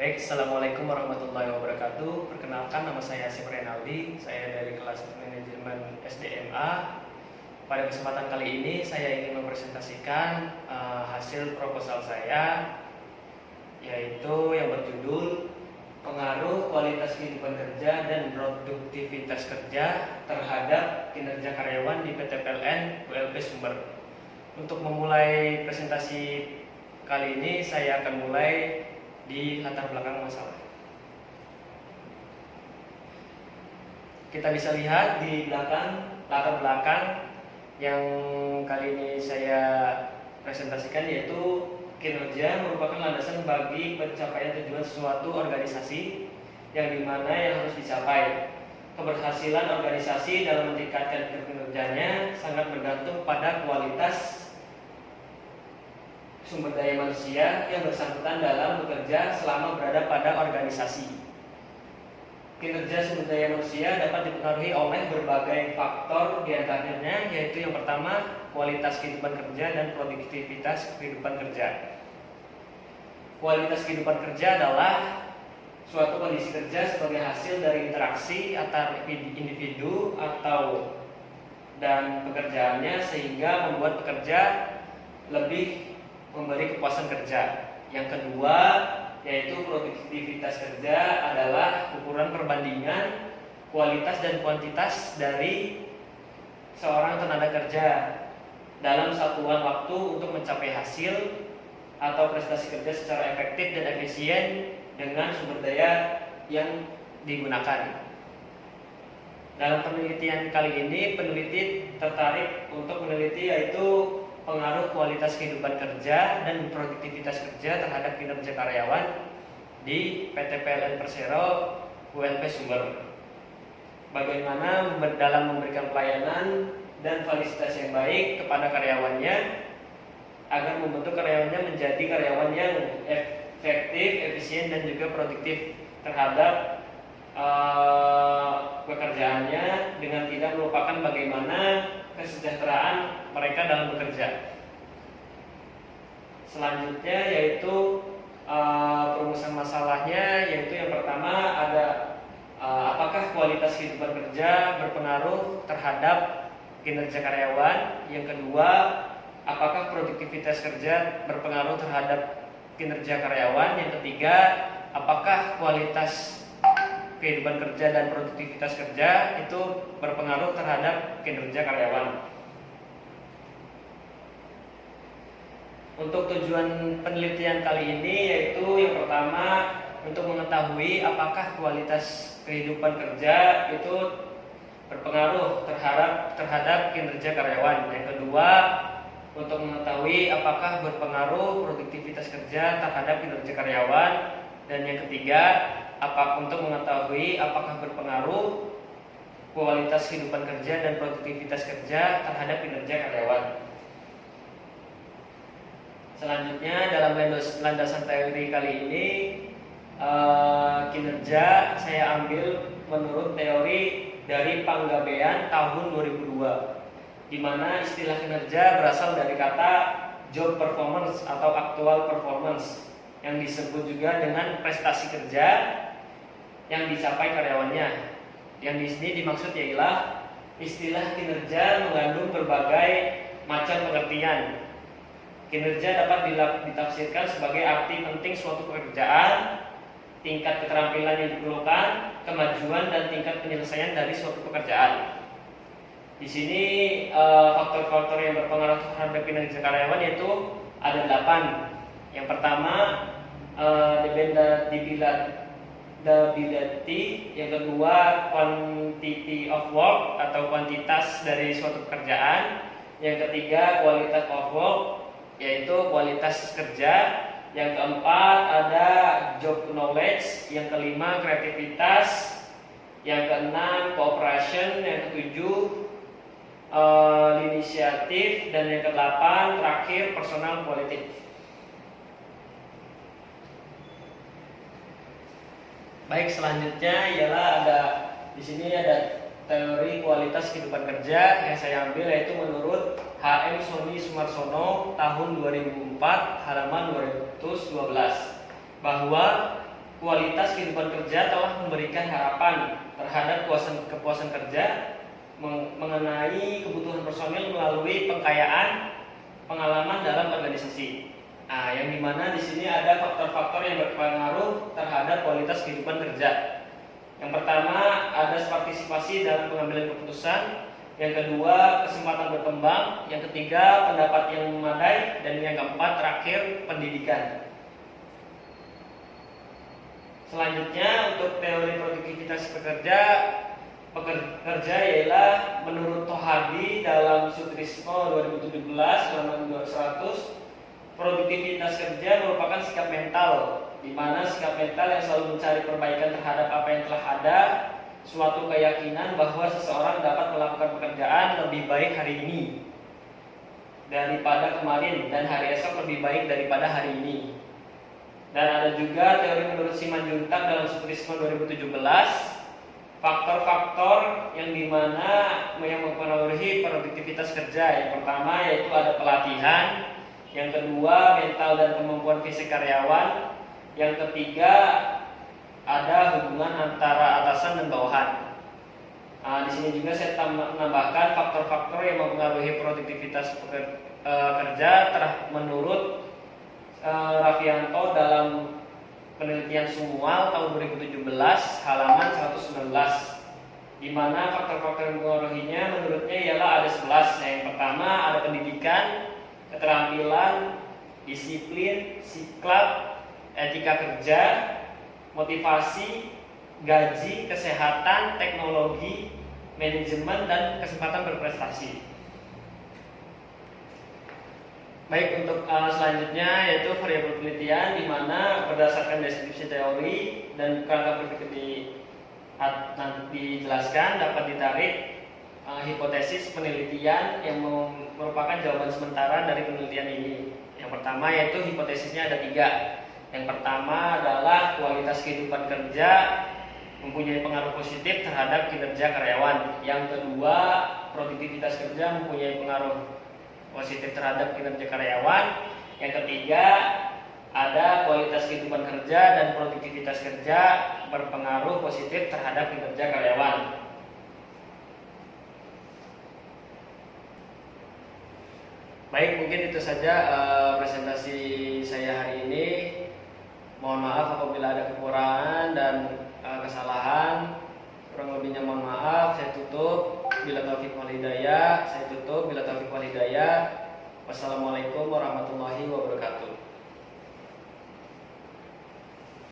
Baik, Assalamualaikum warahmatullahi wabarakatuh. Perkenalkan, nama saya Asif Renaldi. Saya dari kelas manajemen SDMA. Pada kesempatan kali ini saya ingin mempresentasikan hasil proposal saya, yaitu yang berjudul pengaruh kualitas kehidupan kerja dan produktivitas kerja terhadap kinerja karyawan di PT PLN ULP Sumber. Untuk memulai presentasi kali ini, saya akan mulai di latar belakang masalah. Kita bisa lihat di latar belakang yang kali ini saya presentasikan, yaitu kinerja merupakan landasan bagi pencapaian tujuan suatu organisasi yang dimana yang harus dicapai. Keberhasilan organisasi dalam meningkatkan kinerjanya sangat bergantung pada kualitas sumber daya manusia yang bersangkutan dalam bekerja selama berada pada organisasi. Kinerja sumber daya manusia dapat dipengaruhi oleh berbagai faktor, diantaranya yaitu yang pertama, kualitas kehidupan kerja dan produktivitas kehidupan kerja. Kualitas kehidupan kerja adalah suatu kondisi kerja sebagai hasil dari interaksi antar individu dan pekerjaannya, sehingga membuat pekerja lebih memberi kepuasan kerja. Yang kedua, yaitu produktivitas kerja adalah ukuran perbandingan kualitas dan kuantitas dari seorang tenaga kerja dalam satuan waktu untuk mencapai hasil atau prestasi kerja secara efektif dan efisien dengan sumber daya yang digunakan. Dalam penelitian kali ini, peneliti tertarik untuk meneliti yaitu pengaruh kualitas kehidupan kerja dan produktivitas kerja terhadap kinerja karyawan di PT PLN Persero ULP Sumber. Bagaimana dalam memberikan pelayanan dan fasilitas yang baik kepada karyawannya agar membentuk karyawannya menjadi karyawan yang efektif, efisien, dan juga produktif terhadap pekerjaannya dengan tidak melupakan bagaimana kesejahteraan mereka dalam bekerja. Selanjutnya yaitu perumusan masalahnya, yaitu yang pertama ada apakah kualitas kehidupan kerja berpengaruh terhadap kinerja karyawan. Yang kedua, apakah produktivitas kerja berpengaruh terhadap kinerja karyawan. Yang ketiga, apakah kualitas kehidupan kerja dan produktivitas kerja itu berpengaruh terhadap kinerja karyawan. Untuk tujuan penelitian kali ini yaitu yang pertama, untuk mengetahui apakah kualitas kehidupan kerja itu berpengaruh terhadap kinerja karyawan. Yang kedua, untuk mengetahui apakah berpengaruh produktivitas kerja terhadap kinerja karyawan. Dan yang ketiga, untuk mengetahui apakah berpengaruh kualitas kehidupan kerja dan produktivitas kerja terhadap kinerja karyawan. Selanjutnya, dalam landasan teori kali ini, kinerja saya ambil menurut teori dari Panggabean tahun 2002, di mana istilah kinerja berasal dari kata job performance atau actual performance, yang disebut juga dengan prestasi kerja yang dicapai karyawannya. Yang di sini dimaksud ialah istilah kinerja mengandung berbagai macam pengertian. Kinerja dapat ditafsirkan sebagai arti penting suatu pekerjaan, tingkat keterampilan yang diperlukan, kemajuan dan tingkat penyelesaian dari suatu pekerjaan. Di sini faktor-faktor yang berpengaruh terhadap kinerja karyawan yaitu ada 8. Yang pertama, dependability. Yang kedua, quantity of work atau kuantitas dari suatu pekerjaan. Yang ketiga, quality of work, yaitu kualitas kerja. Yang keempat, ada job knowledge. Yang kelima, kreativitas. Yang keenam, cooperation. Yang ketujuh, inisiatif. Dan yang kedelapan, terakhir, personal quality. Baik, selanjutnya ialah di sini ada teori kualitas kehidupan kerja yang saya ambil, yaitu menurut H.M. Sony Sumarsono tahun 2004 halaman 212, bahwa kualitas kehidupan kerja telah memberikan harapan terhadap kepuasan kerja mengenai kebutuhan personil melalui pengkayaan pengalaman dalam organisasi. Nah, yang dimana di sini ada faktor-faktor yang berpengaruh terhadap kualitas kehidupan kerja. Yang pertama ada partisipasi dalam pengambilan keputusan. Yang kedua, kesempatan berkembang. Yang ketiga, pendapat yang memadai. Dan yang keempat, terakhir, pendidikan. Selanjutnya, untuk teori produktivitas pekerja ialah menurut Tohardi dalam Sutrisno 2017 halaman 200, produktivitas kerja merupakan sikap mental, di mana sikap mental yang selalu mencari perbaikan terhadap apa yang telah ada, suatu keyakinan bahwa seseorang dapat melakukan pekerjaan lebih baik hari ini daripada kemarin dan hari esok lebih baik daripada hari ini. Dan ada juga teori menurut Simanjuntak dalam Sutrisno 2017, faktor-faktor yang dimana yang mempengaruhi produktivitas kerja. Yang pertama yaitu ada pelatihan, yang kedua mental dan kemampuan fisik karyawan, yang ketiga ada hubungan antara atasan dan bawahan. Nah, di sini juga saya menambahkan faktor-faktor yang mempengaruhi produktivitas kerja menurut Raffianto dalam penelitian Sumual tahun 2017 halaman 119, di mana faktor-faktor yang mempengaruhinya menurutnya ialah ada 11. Yang pertama ada pendidikan, keterampilan, disiplin, sikap, etika kerja, motivasi, gaji, kesehatan, teknologi, manajemen, dan kesempatan berprestasi. Baik, untuk selanjutnya yaitu variabel penelitian, di mana berdasarkan deskripsi teori dan kerangka berpikir dijelaskan dapat ditarik hipotesis penelitian yang merupakan jawaban sementara dari penelitian ini. Yang pertama yaitu hipotesisnya ada 3. Yang pertama adalah kualitas kehidupan kerja mempunyai pengaruh positif terhadap kinerja karyawan. Yang kedua, produktivitas kerja mempunyai pengaruh positif terhadap kinerja karyawan. Yang ketiga, ada kualitas kehidupan kerja dan produktivitas kerja berpengaruh positif terhadap kinerja karyawan. Baik, mungkin itu saja presentasi saya hari ini. Mohon maaf apabila ada kekurangan dan kesalahan. Kurang lebihnya mohon maaf. Saya tutup. Bila taufiq wal hidayah. Wassalamualaikum warahmatullahi wabarakatuh.